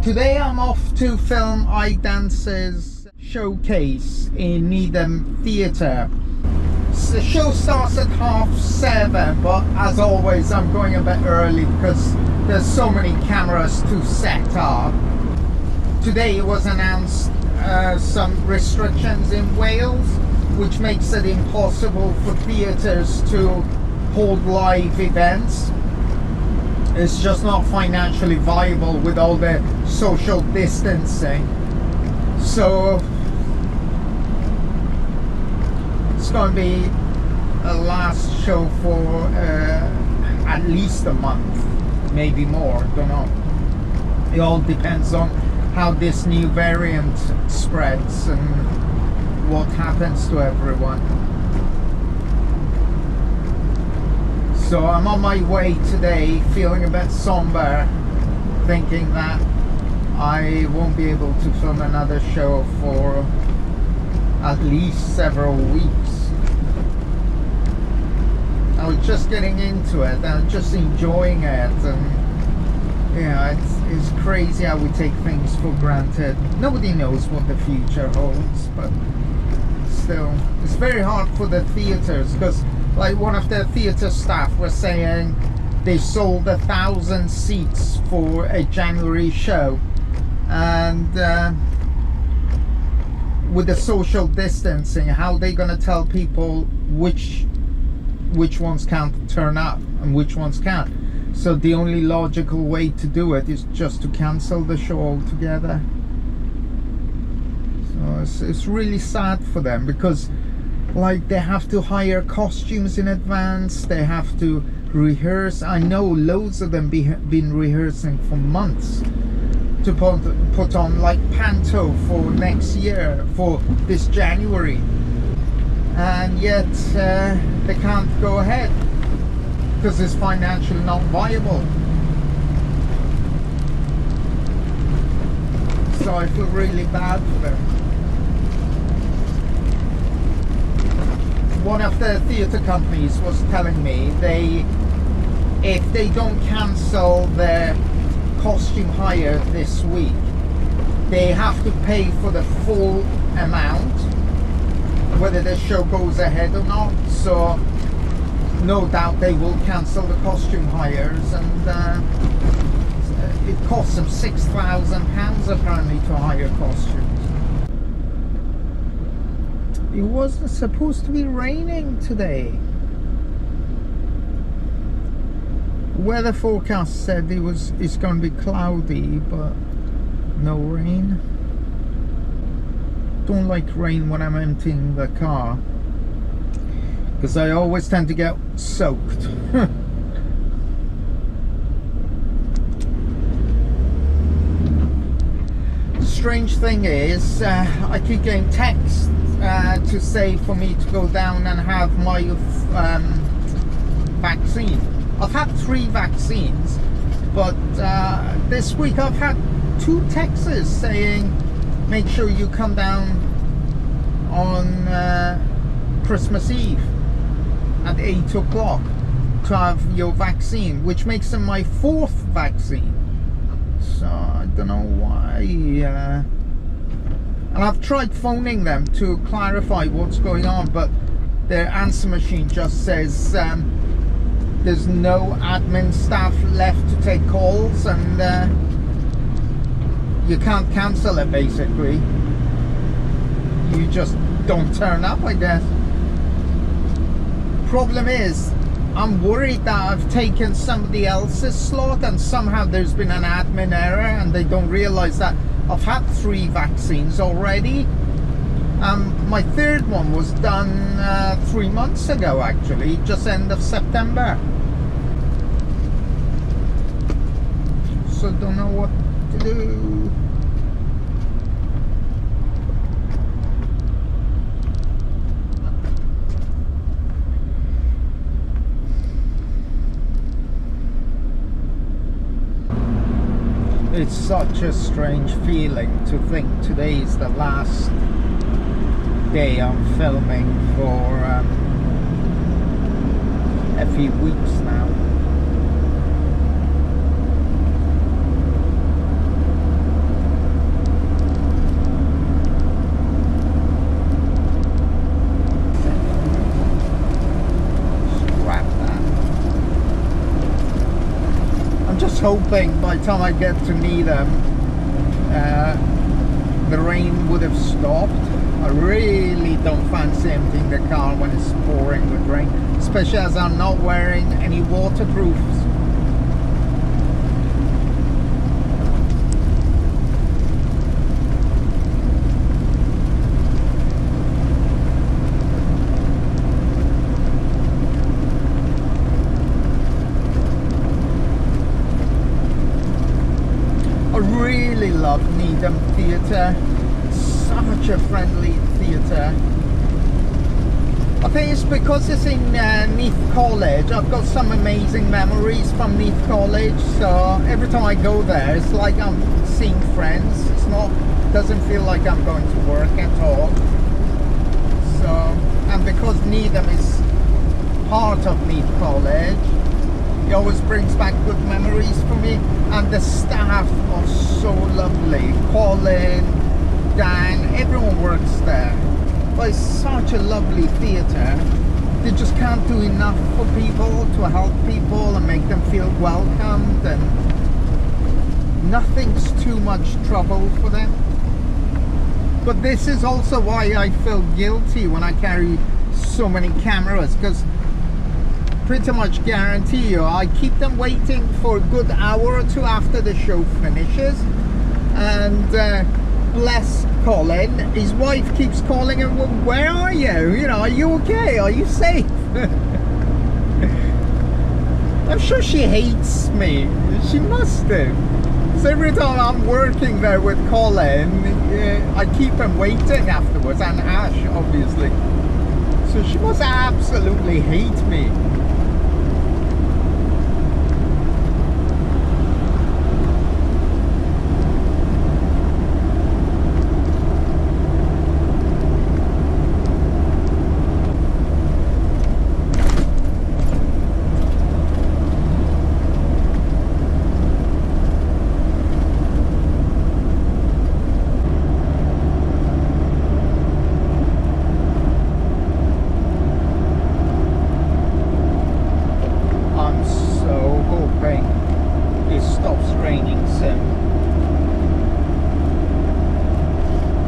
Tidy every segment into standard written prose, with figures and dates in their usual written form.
Today I'm off to film iDance's showcase in Nidum Theatre. The show starts at 7:30, but as always I'm going a bit early because there's so many cameras to set up. Today it was announced some restrictions in Wales, which makes it impossible for theatres to hold live events. It's just not financially viable with all the social distancing. So it's going to be a last show for at least a month, maybe more, don't know. It all depends on how this new variant spreads and what happens to everyone. So I'm on my way today, feeling a bit somber, thinking that I won't be able to film another show for at least several weeks. I was just getting into it, I'm just enjoying it, and yeah, it's crazy how we take things for granted. Nobody knows what the future holds, but still, it's very hard for the theatres, because like one of the theatre staff was saying they sold 1,000 seats for a January show, and with the social distancing, how are they going to tell people which ones can't turn up and which ones can't? So the only logical way to do it is just to cancel the show altogether. So it's really sad for them, because like they have to hire costumes in advance, they have to rehearse. I know loads of them been rehearsing for months to put on like Panto for next year, for this January, and yet they can't go ahead because it's financially not viable. So I feel really bad for them. One of the theatre companies was telling me if they don't cancel their costume hire this week, they have to pay for the full amount whether the show goes ahead or not. So no doubt they will cancel the costume hires, and it costs them £6,000 apparently to hire costumes. It wasn't supposed to be raining today. Weather forecast said it's going to be cloudy, but no rain. Don't like rain when I'm emptying the car, because I always tend to get soaked. Strange thing is, I keep getting texts to say for me to go down and have my vaccine. I've had 3 vaccines, but this week I've had 2 texts saying make sure you come down on Christmas Eve at 8 o'clock to have your vaccine, which makes them my 4th vaccine. So I don't know why. And I've tried phoning them to clarify what's going on, but their answer machine just says there's no admin staff left to take calls, and you can't cancel it basically. You just don't turn up, I guess. Problem is, I'm worried that I've taken somebody else's slot and somehow there's been an admin error and they don't realize that I've had 3 vaccines already. My 3rd one was done 3 months ago, actually, just end of September. So don't know what to do. It's such a strange feeling to think today is the last day I'm filming for a few weeks now. hoping by the time I get to Nidum, the rain would have stopped. I really don't fancy emptying the car when it's pouring with rain, especially as I'm not wearing any waterproofs. I really love Nidum Theatre. Such a friendly theatre. I think it's because it's in Neath College. I've got some amazing memories from Neath College, so every time I go there it's like I'm seeing friends. It's not, doesn't feel like I'm going to work at all. So, and because Nidum is part of Neath College, it always brings back good memories for me. And the staff are so lovely. Colin, Dan, everyone works there. But it's such a lovely theatre. They just can't do enough for people, to help people and make them feel welcomed, and nothing's too much trouble for them. But this is also why I feel guilty when I carry so many cameras, because pretty much guarantee you I keep them waiting for a good hour or two after the show finishes. And bless Colin, his wife keeps calling him, well, where are you? You know, are you okay? Are you safe? I'm sure she hates me. She must do. So every time I'm working there with Colin, I keep him waiting afterwards, and Ash, obviously. So she must absolutely hate me.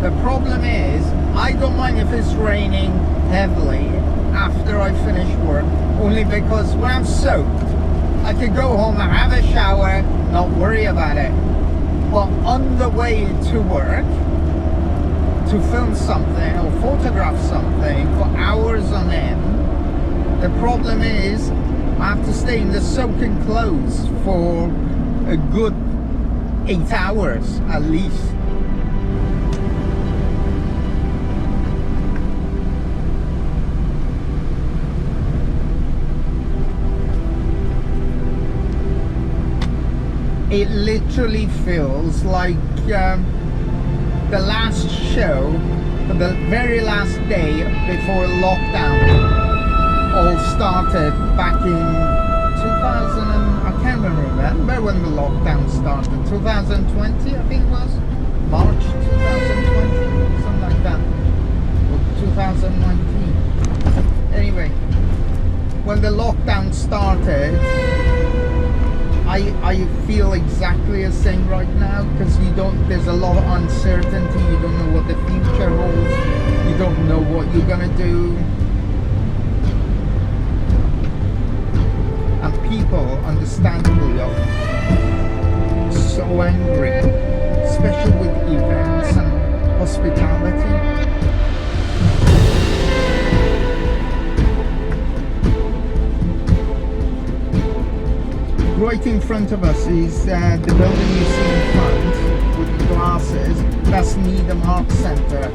The problem is, I don't mind if it's raining heavily after I finish work, only because when I'm soaked, I can go home and have a shower, not worry about it. But on the way to work, to film something or photograph something for hours on end, the problem is I have to stay in the soaking clothes for a good 8 hours at least. It literally feels like the last show, the very last day before lockdown all started back in 2000 and I can't remember when the lockdown started. 2020, I think it was March 2020, something like that, or 2019. Anyway, when the lockdown started, I feel exactly the same right now, because there's a lot of uncertainty. You don't know what the future holds. You don't know what you're gonna do. And people, understandably, are so angry, especially with events and hospitality. Right in front of us is the building you see in front with the glasses. That's Nidum Art Centre.